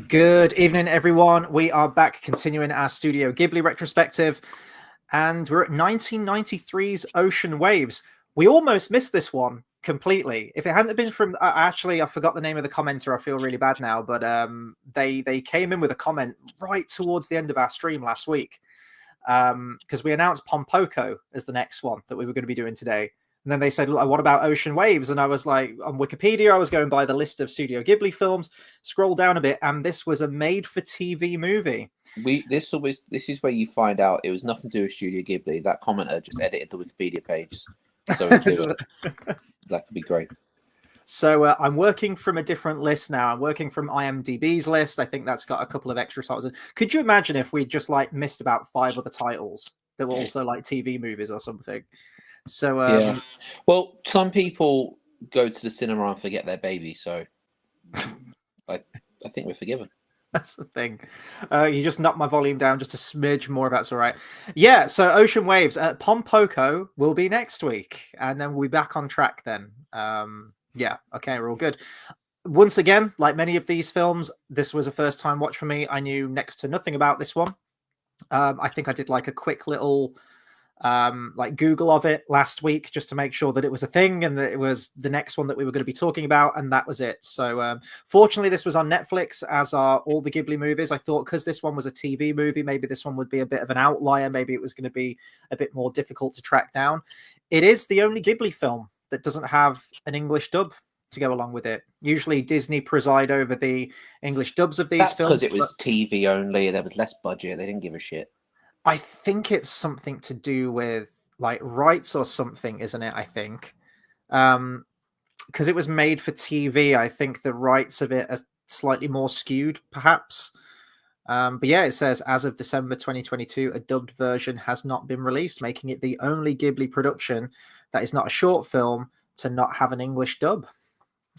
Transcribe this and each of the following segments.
Good evening, everyone. We are back continuing our Studio Ghibli retrospective, and we're at 1993's Ocean Waves. We almost missed this one completely. If it hadn't been from, actually, I forgot the name of the commenter. I feel really bad now, but they came in with a comment right towards the end of our stream last week, because we announced Pompoko as the next one that we were going to be doing today. And then they said, what about Ocean Waves? And I was like, on Wikipedia, I was going by the list of Studio Ghibli films, scroll down a bit, and this was a made-for-TV movie. This is where you find out it was nothing to do with Studio Ghibli. That commenter just edited the Wikipedia page so that could be great. So I'm working from a different list now. I'm working from IMDb's list. I think that's got a couple of extra titles. Could you imagine if we just like missed about 5 other titles that were also like TV movies or something? So yeah. Well, some people go to the cinema and forget their baby, so I think we're forgiven. That's the thing. You just knocked my volume down just a smidge more. That's all right. Yeah. So Ocean Waves. Pompoko will be next week, and then we'll be back on track then. Yeah. Okay. We're all good. Once again, like many of these films, this was a first time watch for me. I knew next to nothing about this one. I think I did like a quick little like Google of it last week just to make sure that it was a thing and that it was the next one that we were going to be talking about, and that was it. So fortunately this was on Netflix, as are all the Ghibli movies. I thought because this one was a TV movie, maybe this one would be a bit of an outlier, maybe it was going to be a bit more difficult to track down. It is the only Ghibli film that doesn't have an English dub to go along with it. Usually Disney preside over the English dubs of these films because it was TV only. There was less budget. They didn't give a shit. I think it's something to do with like rights or something, isn't it? I think because it was made for TV, I think the rights of it are slightly more skewed, perhaps. But yeah, it says as of December 2022, a dubbed version has not been released, making it the only Ghibli production that is not a short film to not have an English dub.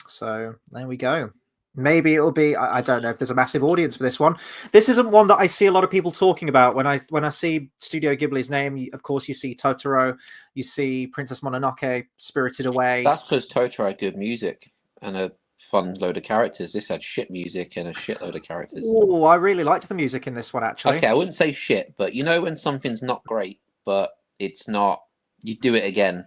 So there we go. Maybe it'll be, I don't know if there's a massive audience for this one. This isn't one that I see a lot of people talking about. When I see Studio Ghibli's name, of course you see Totoro, you see Princess Mononoke, Spirited Away. That's because Totoro had good music and a fun load of characters. This had shit music and a shitload of characters. Oh, I really liked the music in this one, actually. Okay, I wouldn't say shit, but you know when something's not great, but it's not, you do it again.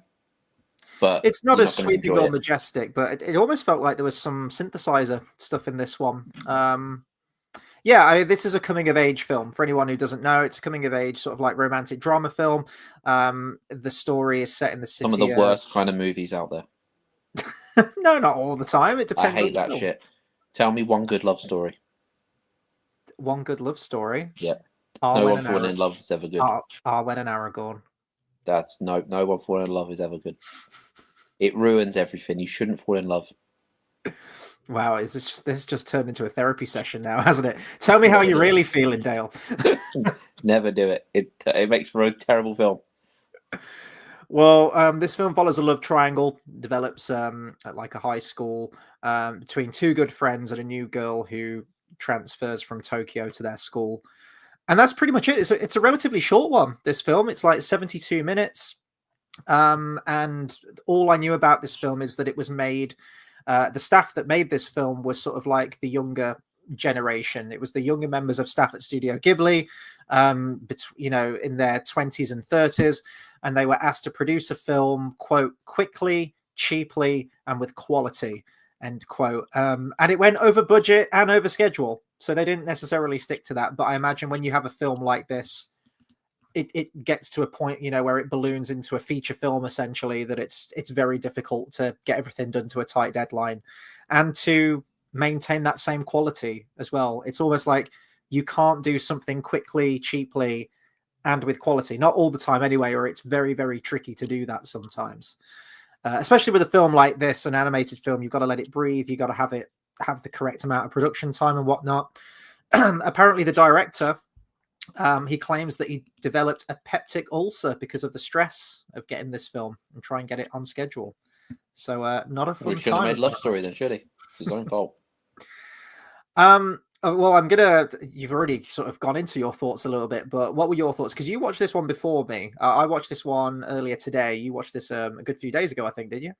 But it's not as sweeping or majestic, but it almost felt like there was some synthesizer stuff in this one. Yeah, this is a coming-of-age film. For anyone who doesn't know, it's a coming-of-age sort of like romantic drama film. The story is set in the city. Some of the worst kind of movies out there. No, not all the time. It depends. I hate that shit. Tell me one good love story. One good love story? Yeah. No one falling in love is ever good. Arwen and Aragorn. That's no one falling in love is ever good. It ruins everything. You shouldn't fall in love. Wow, this just turned into a therapy session now, hasn't it? Tell me how you're really feeling, Dale. Never do it. It makes for a terrible film. Well, this film follows a love triangle, develops at like a high school between two good friends and a new girl who transfers from Tokyo to their school. And that's pretty much it. It's a relatively short one, this film. It's like 72 minutes. And all I knew about this film is that it was made, the staff that made this film was sort of like the younger generation. It was the younger members of staff at Studio Ghibli, in their 20s and 30s. And they were asked to produce a film, quote, quickly, cheaply, and with quality, end quote. And it went over budget and over schedule. So they didn't necessarily stick to that. But I imagine when you have a film like this, it gets to a point, where it balloons into a feature film, essentially, that it's very difficult to get everything done to a tight deadline and to maintain that same quality as well. It's almost like you can't do something quickly, cheaply, and with quality. Not all the time anyway, or it's very, very tricky to do that sometimes. Especially with a film like this, an animated film, you've got to let it breathe. You've got to have the correct amount of production time and whatnot. Apparently the director, he claims that he developed a peptic ulcer because of the stress of getting this film and try and get it on schedule. So not a fun time. He should have made Love Story then, should he? It's his own fault. Well, you've already sort of gone into your thoughts a little bit, but what were your thoughts? Because you watched this one before me. I watched this one earlier today. You watched this a good few days ago, I think, did you?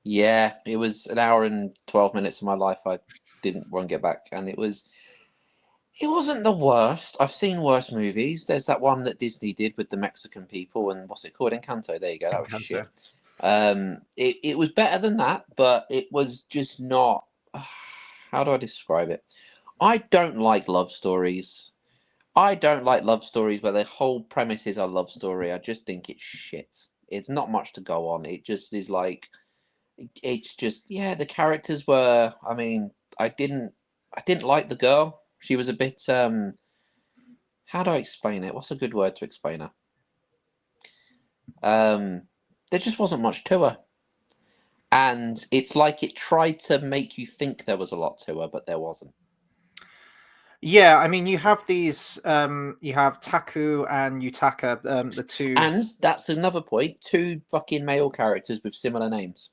Yeah, it was an hour and 12 minutes of my life I didn't want to get back, and it wasn't the worst. I've seen worse movies. There's that one that Disney did with the Mexican people, and what's it called? Encanto. There you go. That was Cancer. shit. It was better than that, but it was just not. How do I describe it? I don't like love stories. I don't like love stories where the whole premise is a love story. I just think it's shit. It's not much to go on. It just is like it's just yeah. The characters were. I mean, I didn't like the girl. She was a bit. How do I explain it? What's a good word to explain her? There just wasn't much to her, and it's like it tried to make you think there was a lot to her, but there wasn't. Yeah, I mean, you have these. You have Taku and Yutaka, the two. And that's another point. Two fucking male characters with similar names.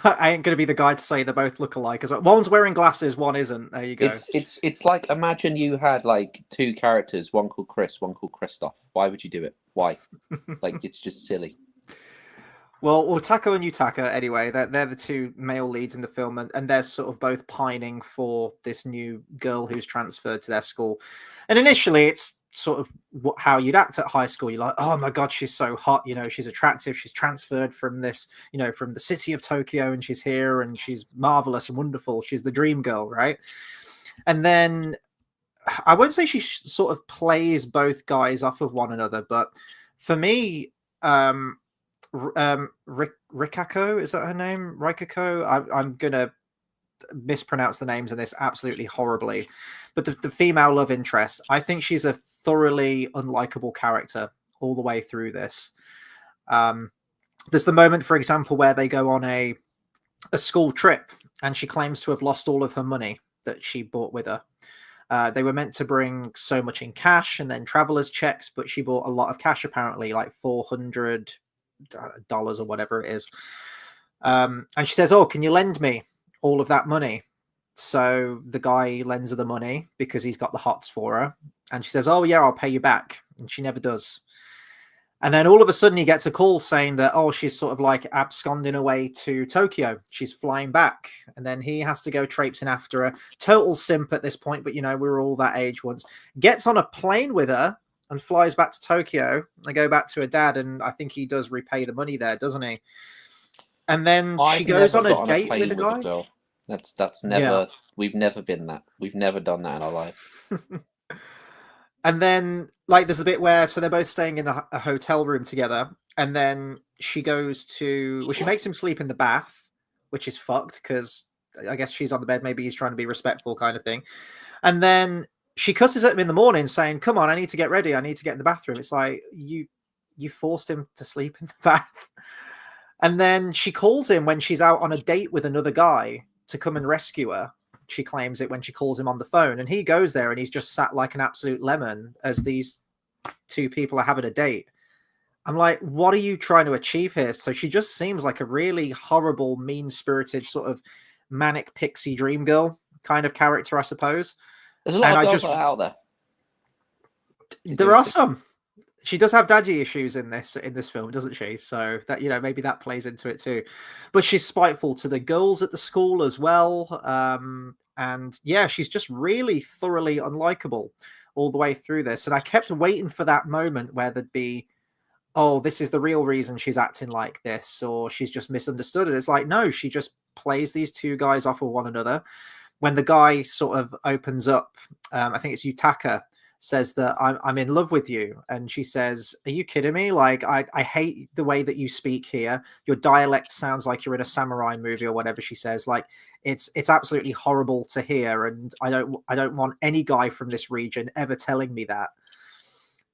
I ain't gonna be the guy to say they both look alike as well. One's wearing glasses, one isn't. There you go. It's like imagine you had like two characters, one called Chris, one called Christoph. Why would you do it? Why? Like it's just silly. Well, Taco and Yutaka, anyway, they're the two male leads in the film, and they're sort of both pining for this new girl who's transferred to their school. And initially, it's sort of how you'd act at high school. You're like, oh my God, she's so hot. You know, she's attractive. She's transferred from this, you know, from the city of Tokyo, and she's here, and she's marvelous and wonderful. She's the dream girl, right? And then I won't say she sort of plays both guys off of one another, but for me, Rikako, is that her name? Rikako? I'm gonna mispronounce the names of this absolutely horribly, but the female love interest, I think she's a thoroughly unlikable character all the way through this. There's the moment, for example, where they go on a school trip, and she claims to have lost all of her money that she bought with her. They were meant to bring so much in cash and then traveler's checks, but she bought a lot of cash, apparently, like $400 or whatever it is. And she says, oh, can you lend me all of that money? So the guy lends her the money because he's got the hots for her. And she says, oh, yeah, I'll pay you back. And she never does. And then all of a sudden he gets a call saying that, oh, she's sort of like absconding away to Tokyo. She's flying back. And then he has to go traipsing after her. Total simp at this point, but, you know, we were all that age once. Gets on a plane with her and flies back to Tokyo. They go back to her dad, and I think he does repay the money there, doesn't he? And then she goes on a date with a guy. Girl. That's never. Yeah. We've never been that. We've never done that in our life. And then, like, there's a bit where so they're both staying in a hotel room together, and then she goes to. Well, she makes him sleep in the bath, which is fucked because I guess she's on the bed. Maybe he's trying to be respectful, kind of thing. And then she cusses at him in the morning, saying, "Come on, I need to get ready. I need to get in the bathroom." It's like you forced him to sleep in the bath. And then she calls him when she's out on a date with another guy to come and rescue her. She claims it when she calls him on the phone, and he goes there and he's just sat like an absolute lemon as these two people are having a date. I'm like, what are you trying to achieve here? So she just seems like a really horrible, mean-spirited sort of manic pixie dream girl kind of character, I suppose. There's a lot of girls out there. There are some. She does have daddy issues in this film, doesn't she? So that, you know, maybe that plays into it too. But she's spiteful to the girls at the school as well. And yeah, she's just really thoroughly unlikable all the way through this. And I kept waiting for that moment where there'd be, oh, this is the real reason she's acting like this, or she's just misunderstood it. It's like, no, she just plays these two guys off of one another. When the guy sort of opens up, I think it's Yutaka, says that I'm in love with you, and she says, are you kidding me? Like, I hate the way that you speak here. Your dialect sounds like you're in a samurai movie or whatever she says. Like, it's absolutely horrible to hear, and I don't want any guy from this region ever telling me that.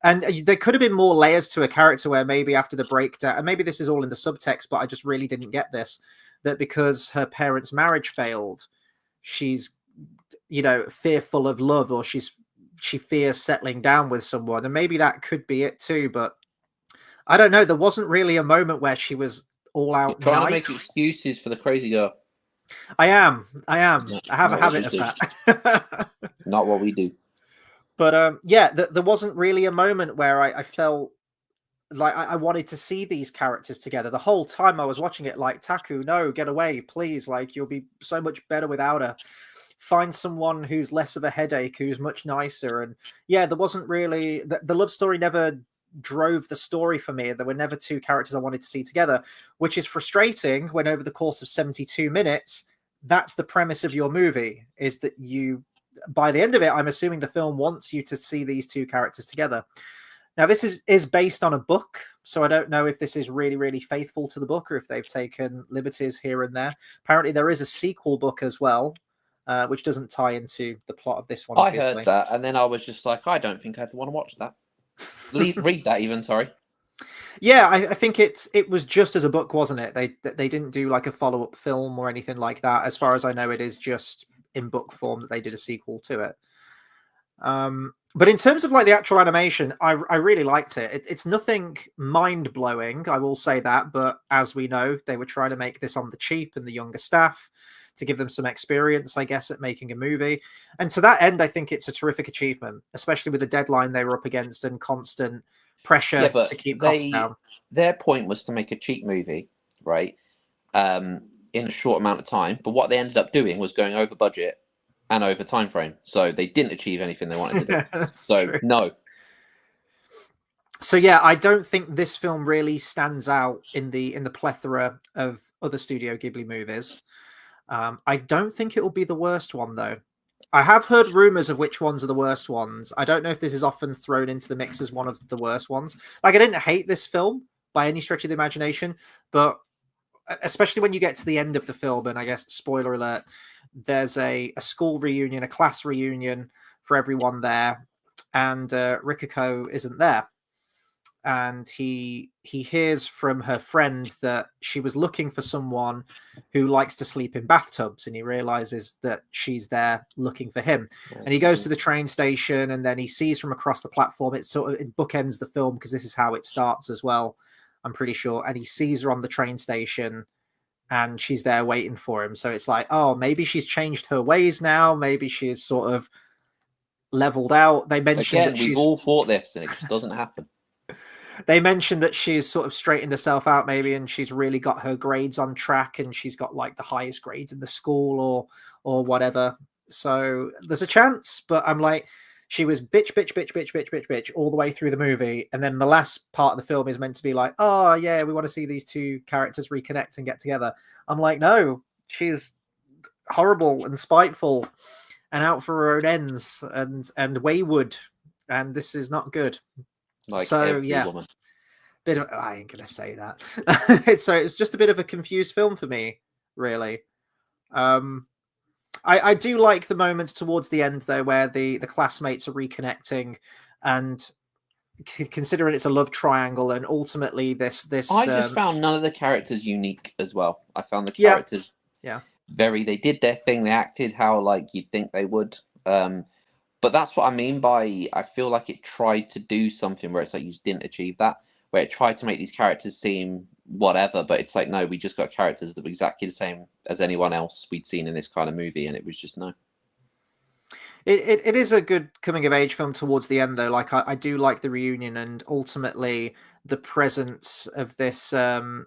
And there could have been more layers to a character where maybe after the breakdown, and maybe this is all in the subtext, but I just really didn't get this, that because her parents' marriage failed, she's, you know, fearful of love, or she fears settling down with someone. And maybe that could be it too, but I don't know. There wasn't really a moment where she was all out You're trying to make excuses for the crazy girl. I am. I have a habit of that. Not what we do. But yeah, there wasn't really a moment where I felt like I wanted to see these characters together the whole time I was watching it. Like, Taku, no, get away, please. Like, you'll be so much better without her. Find someone who's less of a headache, who's much nicer. And yeah, there wasn't really the love story never drove the story for me. There were never two characters I wanted to see together, which is frustrating when over the course of 72 minutes, that's the premise of your movie, is that you, by the end of it, I'm assuming the film wants you to see these two characters together. Now, this is based on a book, so I don't know if this is really, really faithful to the book or if they've taken liberties here and there. Apparently, there is a sequel book as well, which doesn't tie into the plot of this one, I obviously. heard that, and then I was just like, I don't think I'd want to watch that. Read that even, sorry. Yeah, I think it was just as a book, wasn't it? They didn't do like a follow-up film or anything like that. As far as I know, it is just in book form that they did a sequel to it. But in terms of like the actual animation, I really liked it. It's nothing mind-blowing, I will say that, but as we know, they were trying to make this on the cheap and the younger staff to give them some experience, I guess, at making a movie. And to that end, I think it's a terrific achievement, especially with the deadline they were up against and constant pressure to keep costs down. Their point was to make a cheap movie, right? In a short amount of time. But what they ended up doing was going over budget and over time frame. So they didn't achieve anything they wanted to do. So true. No. So yeah, I don't think this film really stands out in the plethora of other Studio Ghibli movies. I don't think it will be the worst one, though. I have heard rumors of which ones are the worst ones. I don't know if this is often thrown into the mix as one of the worst ones. Like, I didn't hate this film by any stretch of the imagination, but especially when you get to the end of the film, and I guess, spoiler alert, there's a school reunion, a class reunion for everyone there, and Rikako isn't there. And he hears from her friend that she was looking for someone who likes to sleep in bathtubs, and he realizes that she's there looking for him. That's and he goes to the train station, and then he sees from across the platform, it bookends the film because this is how it starts as well, I'm pretty sure. And he sees her on the train station, and she's there waiting for him. So it's like, oh, maybe she's changed her ways now. Maybe she's sort of leveled out. They mentioned that we've all thought this, and it just doesn't happen. They mentioned that she's sort of straightened herself out, maybe, and she's really got her grades on track, and she's got like the highest grades in the school or whatever. So there's a chance, but I'm like, she was bitch all the way through the movie, and then the last part of the film is meant to be like, oh yeah, we want to see these two characters reconnect and get together. I'm like, no, she's horrible and spiteful and out for her own ends and wayward, and this is not good. Like, so yeah, woman. Bit of, I ain't gonna say that. So it's just a bit of a confused film for me, really. I do like the moments towards the end though, where the classmates are reconnecting, and considering it's a love triangle, and ultimately this I just found none of the characters unique as well. I found the characters they did their thing, they acted how like you'd think they would. But that's what I mean by, I feel like it tried to do something where it's like you just didn't achieve that, where it tried to make these characters seem whatever, but it's like, no, we just got characters that were exactly the same as anyone else we'd seen in this kind of movie, and it was just no. It is a good coming of age film towards the end, though. Like, I do like the reunion, and ultimately the presence of this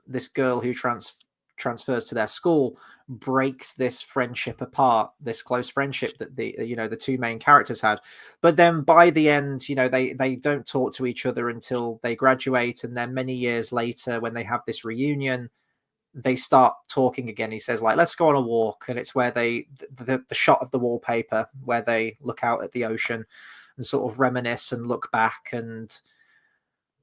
this girl who transfers to their school breaks this friendship apart, this close friendship that the two main characters had. But then by the end, they don't talk to each other until they graduate, and then many years later, when they have this reunion, they start talking again. He says, like, let's go on a walk, and it's where the shot of the wallpaper where they look out at the ocean and sort of reminisce and look back and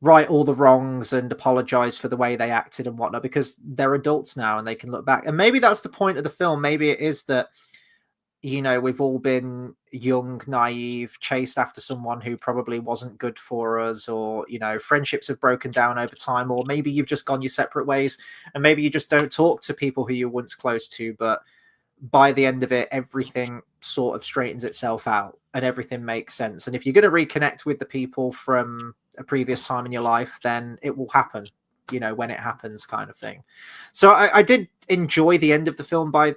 right all the wrongs and apologize for the way they acted and whatnot, because they're adults now and they can look back. And maybe that's the point of the film. Maybe it is that, we've all been young, naive, chased after someone who probably wasn't good for us, or, friendships have broken down over time, or maybe you've just gone your separate ways, and maybe you just don't talk to people who you were once close to, but by the end of it, everything sort of straightens itself out and everything makes sense. And if you're going to reconnect with the people from a previous time in your life, then it will happen, when it happens, kind of thing. So I did enjoy the end of the film by,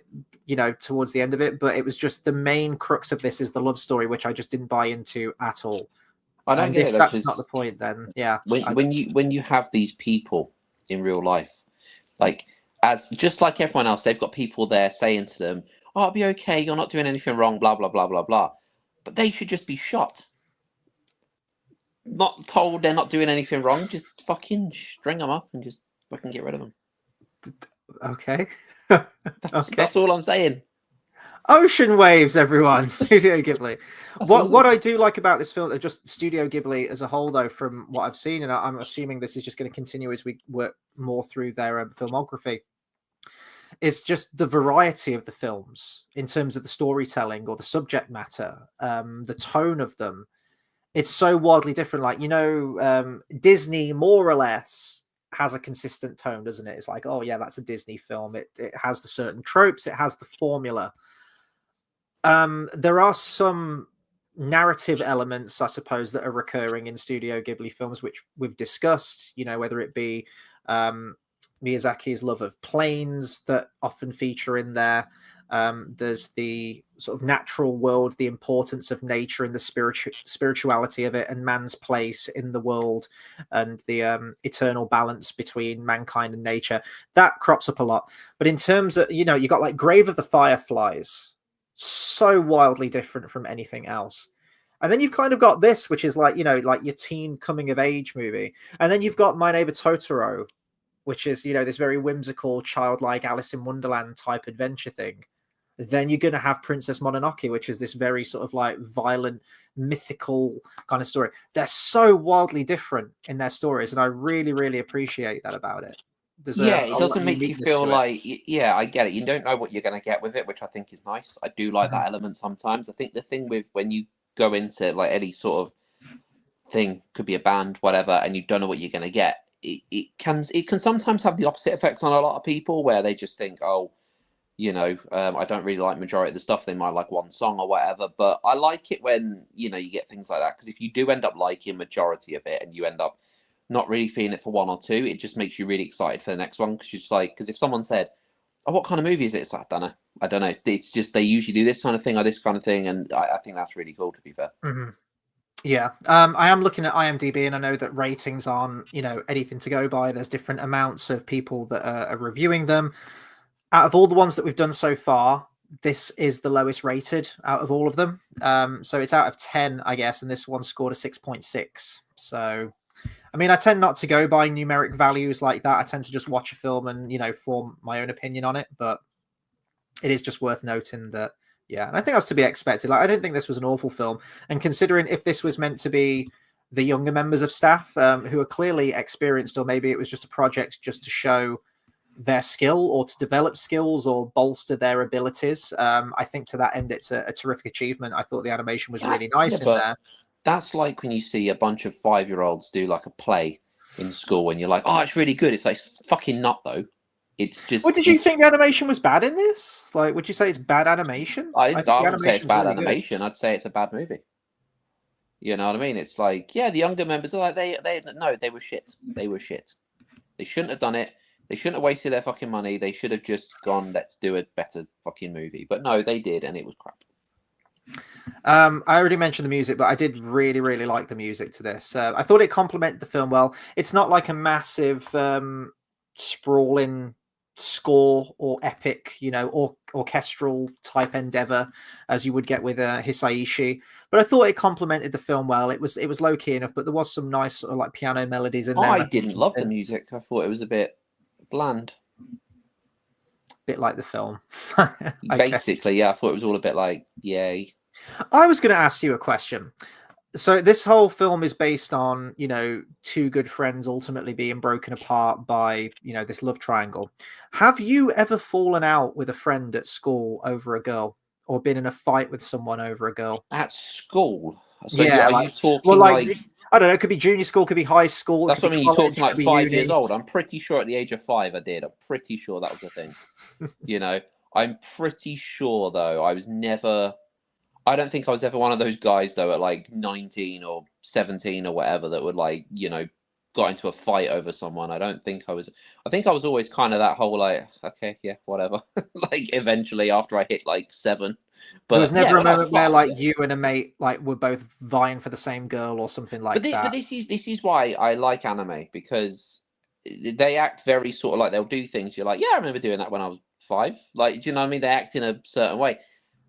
towards the end of it, but it was just the main crux of this is the love story, which I just didn't buy into at all. I don't And get it if though, that's not the because point, then yeah, when you have these people in real life, like as just like everyone else, they've got people there saying to them, "Oh, it'll be okay. You're not doing anything wrong." Blah blah blah blah blah. But they should just be shot, not told they're not doing anything wrong. Just fucking string them up and just fucking get rid of them. okay, That's okay. that's all I'm saying. Ocean waves, everyone. Studio Ghibli. That's What I just do like about this film, just Studio Ghibli as a whole, though, from what I've seen, and I'm assuming this is just going to continue as we work more through their filmography, is just the variety of the films in terms of the storytelling or the subject matter, the tone of them. It's so wildly different. Like, Disney more or less has a consistent tone, doesn't it? It's like, oh yeah, that's a Disney film. It has the certain tropes, it has the formula. There are some narrative elements, I suppose, that are recurring in Studio Ghibli films, which we've discussed, whether it be Miyazaki's love of planes that often feature in there. There's the sort of natural world, the importance of nature and the spirituality of it, and man's place in the world, and the eternal balance between mankind and nature. That crops up a lot. But in terms of, you got like Grave of the Fireflies, so wildly different from anything else. And then you've kind of got this, which is like, like your teen coming of age movie. And then you've got My Neighbor Totoro, which is, this very whimsical, childlike Alice in Wonderland type adventure thing. Then you're going to have Princess Mononoke, which is this very sort of like violent, mythical kind of story. They're so wildly different in their stories, and I really, really appreciate that about it. There's it a lot doesn't of make you uniqueness feel to it. like I get it. You don't know what you're going to get with it, which I think is nice. I do like that element sometimes. I think the thing with when you go into like any sort of thing, could be a band, whatever, and you don't know what you're going to get. It can sometimes have the opposite effects on a lot of people, where they just think, oh, I don't really like majority of the stuff. They might like one song or whatever, but I like it when you get things like that, because if you do end up liking majority of it and you end up not really feeling it for one or two, it just makes you really excited for the next one, because you're just like, because if someone said, oh, what kind of movie is it? It's like, I don't know. It's just they usually do this kind of thing or this kind of thing, and I think that's really cool, to be fair. Yeah, I am looking at IMDb, and I know that ratings aren't, anything to go by. There's different amounts of people that are reviewing them. Out of all the ones that we've done so far, this is the lowest rated out of all of them. So it's out of 10, I guess, and this one scored a 6.6. So, I mean, I tend not to go by numeric values like that. I tend to just watch a film and, form my own opinion on it. But it is just worth noting that, yeah, and I think that's to be expected. Like, I don't think this was an awful film. And considering if this was meant to be the younger members of staff who are clearly experienced, or maybe it was just a project just to show their skill or to develop skills or bolster their abilities. I think to that end, it's a terrific achievement. I thought the animation was really nice in but there. that's like when you see a bunch of 5-year-olds do like a play in school, and you're like, oh, it's really good. It's like, fucking not though. It's just. What did you think the animation was bad in this? Like, would you say it's bad animation? I I think the wouldn't say it's animation's bad really good. animation. I'd say it's a bad movie. You know what I mean? It's like, yeah, the younger members are like, they were shit. They were shit. They shouldn't have done it. They shouldn't have wasted their fucking money. They should have just gone, let's do a better fucking movie. But no, they did, and it was crap. I already mentioned the music, but I did really, really like the music to this. I thought it complemented the film well. It's not like a massive sprawling score or epic, or orchestral type endeavor as you would get with Hisaishi. But I thought it complemented the film well. It was low key enough, but there was some nice sort of like piano melodies in there. I didn't love the music. I thought it was a bit bland. Bit like the film. Basically, yeah, I thought it was all a bit like, yay. I was going to ask you a question. So this whole film is based on, two good friends ultimately being broken apart by, this love triangle. Have you ever fallen out with a friend at school over a girl, or been in a fight with someone over a girl? At school? So yeah, are you talking like I don't know, it could be junior school, could be high school. That's what I mean. You're talking like 5 years uni. old. I'm pretty sure at the age of 5 I did. I'm pretty sure that was the thing. I'm pretty sure though I was never. I don't think I was ever one of those guys though at like 19 or 17 or whatever that would like got into a fight over someone. I don't think I was. I think I was always kind of that whole like, okay, yeah, whatever. Like eventually after I hit like 7. There was But yeah, never a when I was moment where 5, like you and a mate like were both vying for the same girl or something like but that. this is why I like anime, because they act very sort of like they'll do things. You're like, yeah, I remember doing that when I was 5. Like, do you know what I mean? They act in a certain way,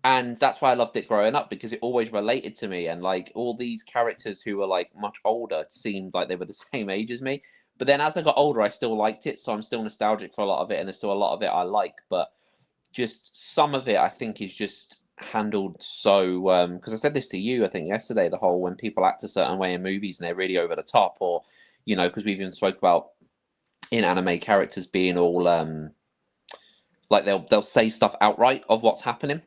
and that's why I loved it growing up, because it always related to me. And like all these characters who were like much older seemed like they were the same age as me. But then as I got older, I still liked it, so I'm still nostalgic for a lot of it, and there's still a lot of it I like. But just some of it I think is just handled so, because I said this to you I think yesterday, the whole when people act a certain way in movies and they're really over the top, or because we've even spoke about in anime characters being all like they'll say stuff outright of what's happening,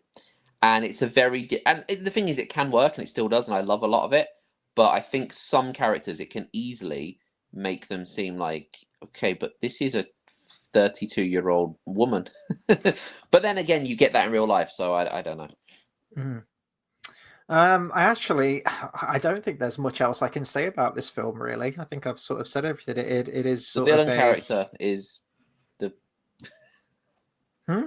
and it's a very and the thing is, it can work and it still does, and I love a lot of it. But I think some characters, it can easily make them seem like, okay, but this is a 32-year-old woman. But then again, you get that in real life, so I don't know. Mm. I don't think there's much else I can say about this film, really. I think I've sort of said everything. It is The sort of villain a character is the. hmm?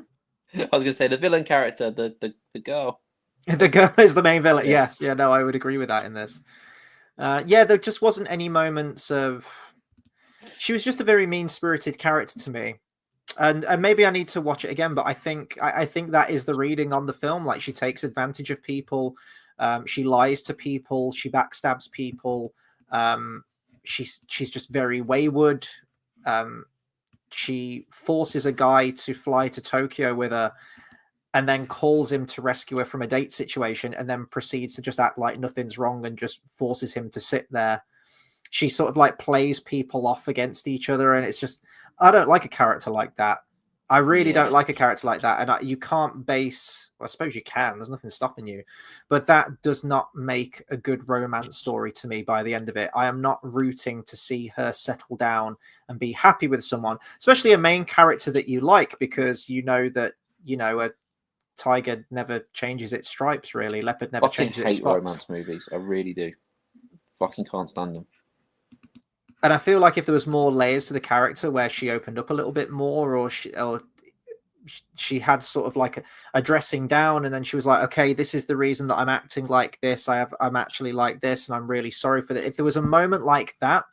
I was gonna say the villain character, the girl. The girl is the main villain. Yeah. Yes, yeah, no, I would agree with that in this. Yeah, there just wasn't any moments of. She was just a very mean-spirited character to me, and maybe I need to watch it again. But I think that is the reading on the film. Like, she takes advantage of people, she lies to people, she backstabs people. She's just very wayward. Um, she forces a guy to fly to Tokyo with her, and then calls him to rescue her from a date situation, and then proceeds to just act like nothing's wrong and just forces him to sit there. She sort of like plays people off against each other, and it's just, I don't like a character like that. I really Yeah. don't like a character like that, and you can't base. Well, I suppose you can. There's nothing stopping you, but that does not make a good romance story to me. By the end of it, I am not rooting to see her settle down and be happy with someone, especially a main character that you like, because you know that a tiger never changes its stripes. Really, leopard never Fucking changes its hate spots. romance movies. I really do. Fucking can't stand them. And I feel like if there was more layers to the character, where she opened up a little bit more, or she had sort of like a dressing down, and then she was like, okay, this is the reason that I'm acting like this. I'm actually like this, and I'm really sorry for that. If there was a moment like that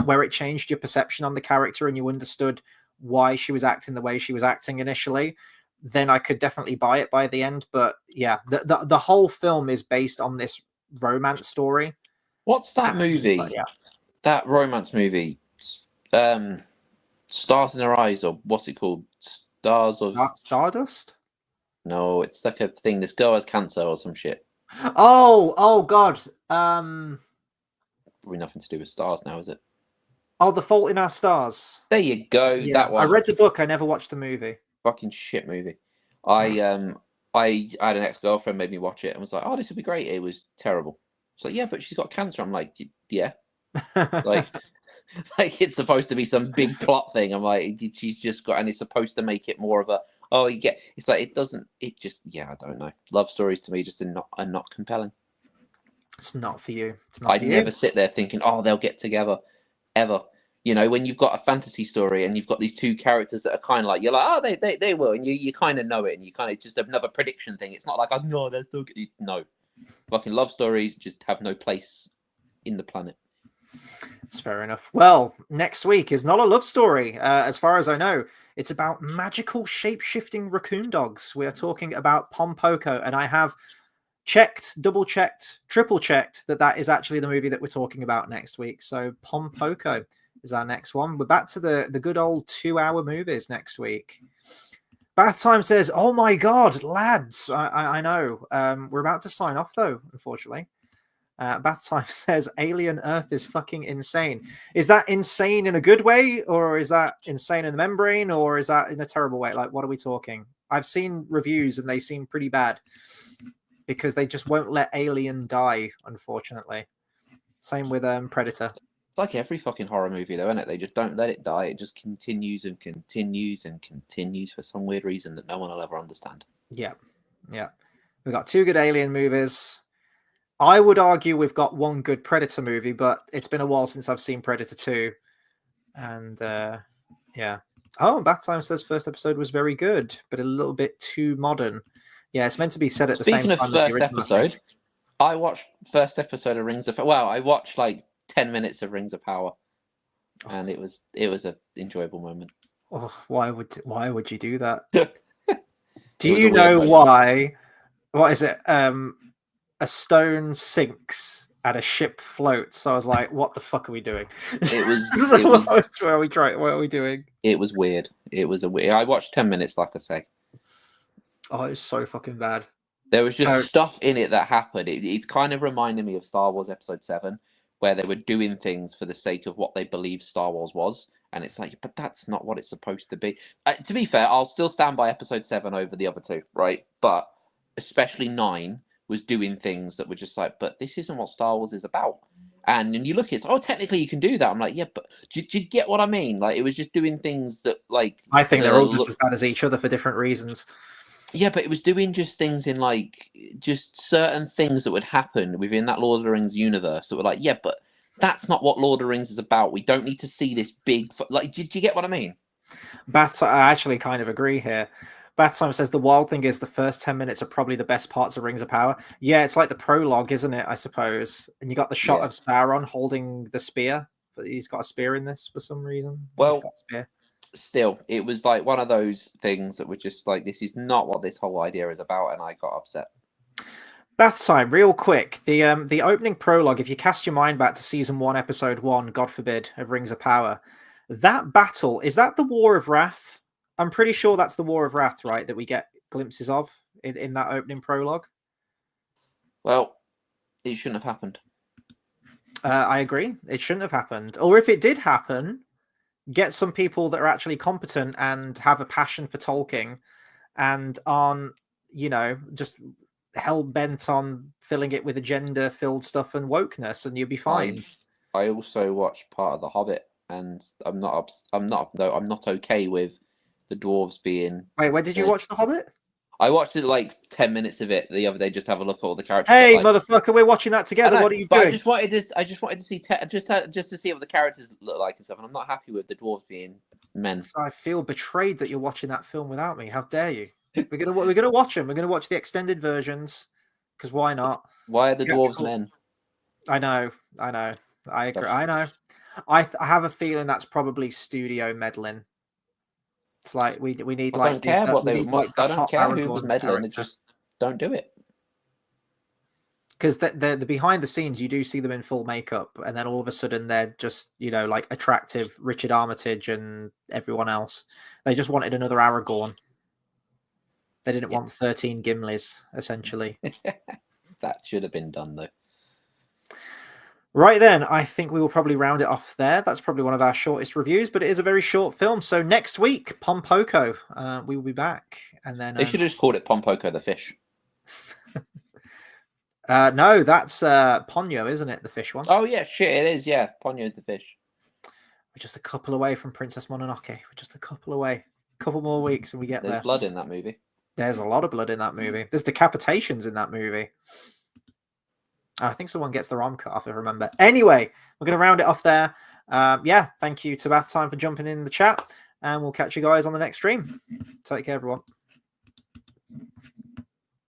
where it changed your perception on the character and you understood why she was acting the way she was acting initially, then I could definitely buy it by the end. But yeah, the whole film is based on this romance story. What's that And it's just like, movie? yeah. That romance movie. Um, Stars in Her Eyes, or what's it called? Stars of. Stardust? No, it's like a thing. This girl has cancer or some shit. Oh God. Probably nothing to do with stars now, is it? Oh, The Fault in Our Stars. There you go. Yeah, That I one. read the book. I never watched the movie. Fucking shit movie. I had an ex-girlfriend made me watch it and was like, oh, this would be great. It was terrible. It's like, yeah, but she's got cancer. I'm like, yeah. Like, like it's supposed to be some big plot thing. I'm like, she's just got, and it's supposed to make it more of a, oh, you get. It's like, it doesn't. It just, yeah, I don't know. Love stories to me just are not compelling. It's not for you. It's not I'd for you. never sit there thinking, oh, they'll get together, ever. When you've got a fantasy story and you've got these two characters that are kind of like, you're like, oh, they will, and you kind of know it, and you kind of just another prediction thing. It's not like, oh no, they're still no. Fucking love stories just have no place in the planet. It's fair enough. Well, next week is not a love story, as far as I know. It's about magical shape-shifting raccoon dogs. We are talking about Pompoko, and I have checked, double-checked, triple-checked that is actually the movie that we're talking about next week. So Pompoko is our next one. We're back to the good old 2-hour movies next week. Bath Time says, oh my God, lads. I know. We're about to sign off, though, unfortunately. Bath Time says, Alien Earth is fucking insane. Is that insane in a good way? Or is that insane in the membrane? Or is that in a terrible way? Like, what are we talking? I've seen reviews and they seem pretty bad, because they just won't let Alien die, unfortunately. Same with Predator. It's like every fucking horror movie, though, isn't it? They just don't let it die. It just continues and continues and continues for some weird reason that no one will ever understand. Yeah. We've got 2 good Alien movies. I would argue we've got 1 good Predator movie, but it's been a while since I've seen Predator 2. And yeah. Oh, Bath Time says first episode was very good, but a little bit too modern. Yeah, it's meant to be set at the same Speaking of time as the first original, I think. episode, I watched first episode of Rings of. Well, I watched like 10 minutes of Rings of Power, and it was an enjoyable moment. Oh, why would you do that? Do It was a you weird know moment. why? What is it? A stone sinks and a ship floats. So I was like, "What the fuck are we doing?" It was. So It was. what are we trying? What are we doing? It was weird. It was a weird. I watched 10 minutes, like I say. Oh, it's so fucking bad. There was just Oh. stuff in it that happened. It's kind of reminded me of Star Wars Episode 7, where they were doing things for the sake of what they believed Star Wars was. And it's like, but that's not what it's supposed to be. To be fair, I'll still stand by Episode 7 over the other two, right? But especially 9 was doing things that were just like, but this isn't what Star Wars is about. And then you look at it, oh, technically you can do that. I'm like, yeah, but do you get what I mean? Like, it was just doing things that, like... I think they're all just as bad as each other for different reasons. Yeah, but it was doing just things in, like, just certain things that would happen within that Lord of the Rings universe that were like, yeah, but that's not what Lord of the Rings is about. We don't need to see this big... Like, do you get what I mean? I actually kind of agree here. Bath Time says the wild thing is the first 10 minutes are probably the best parts of Rings of Power. Yeah, it's like the prologue, isn't it? I suppose. And you got the shot of Sauron holding the spear. But he's got a spear in this for some reason. Well, he's got a spear. Still, it was like one of those things that were just like, this is not what this whole idea is about, and I got upset. Bath Time, real quick. The opening prologue, if you cast your mind back to season 1, episode 1, God forbid, of Rings of Power, that battle, is that the War of Wrath? I'm pretty sure that's the War of Wrath, right? That we get glimpses of in that opening prologue. Well, it shouldn't have happened. I agree. It shouldn't have happened. Or if it did happen, get some people that are actually competent and have a passion for Tolkien and aren't, just hell-bent on filling it with agenda-filled stuff and wokeness, and you'll be fine. I also watched part of The Hobbit, and I'm not okay with the dwarves being... Wait, when did you watch The Hobbit? I watched it like 10 minutes of it the other day, just to have a look at all the characters. Hey, motherfucker, we're watching that together. What are you doing? I just wanted to see just to see what the characters look like and stuff, and I'm not happy with the dwarves being men. So I feel betrayed that you're watching that film without me. How dare you? We're gonna watch them. We're gonna watch the extended versions because why not? Why are the dwarves men? I know. I agree. I know. I have a feeling that's probably studio meddling. It's like we need I don't care who was meddling. They just don't do it. Because the behind the scenes, you do see them in full makeup, and then all of a sudden they're just like attractive Richard Armitage and everyone else. They just wanted another Aragorn. They didn't want 13 Gimlis, essentially. That should have been done though. Right then, I think we will probably round it off there. That's probably one of our shortest reviews, but it is a very short film. So next week, Pompoko, we will be back, and then they should have just called it Pompoko the fish. No, that's Ponyo, isn't it? The fish one. Oh yeah, shit, it is. Yeah, Ponyo's the fish. We're just a couple away from Princess Mononoke. We're just a couple away. A couple more weeks, and we get there. There's blood in that movie. There's a lot of blood in that movie. There's decapitations in that movie. I think someone gets their arm cut off, if I remember. Anyway, we're going to round it off there. Thank you to Bath Time for jumping in the chat, and we'll catch you guys on the next stream. Take care, everyone.